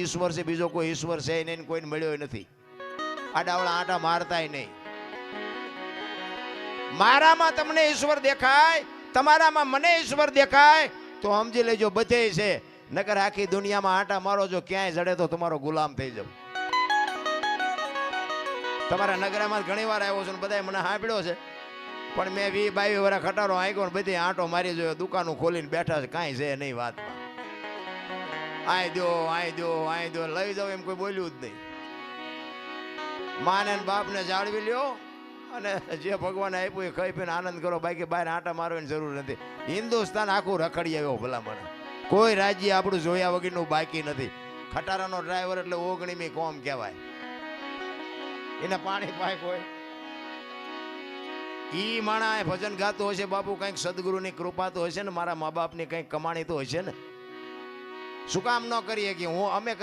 ઈશ્વર છે, બીજો કોઈ ઈશ્વર છે નહીં, કોઈને મળ્યો નથી. આડાવડા આટા મારતાય નહીં. મારામાં તમને ઈશ્વર દેખાય, તમારામાં મને ઈશ્વર દેખાય તો સમજી લેજો બધે છે. નકર આખી દુનિયામાં આટા મારો, જો ક્યાંય જડે તો તમારો ગુલામ થઈ જાવ. તમારા નગરામાં ઘણી વાર આવ્યો છું, બધા મને સાંભળ્યો છે, પણ મેં 20-22 વર્ષ ખટારો આંક્યો ને બધી આંટો મારી જોયો, દુકાનો ખોલીને બેઠા છે, કાંઈ છે નહીં વાતમાં. આય દો આય દો આય દો, લઈ જાવ એમ કોઈ બોલ્યું જ નહીં. માને બાપને જાળવી લ્યો અને જે ભગવાને આપ્યું એ ખાઈ પીને આનંદ કરો, બાકી બહાર આંટા મારવાની જરૂર નથી. હિન્દુસ્તાન આખું રખડી આવ્યો ભલામણ, કોઈ રાજ્ય આપણું જોયા વગરનું બાકી નથી. ખટારાનો ડ્રાઈવર એટલે ઓગણીમી કોમ કહેવાય. એને પાણી પાય કોઈ ઈ માણા ભજન ગાતો હશે, બાપુ કંઈક સદગુરુની કૃપા તો હશે ને, મારા મા બાપની કંઈક કમાણી તો હશે ને. શું કામ ન કરીએ કે હું અમે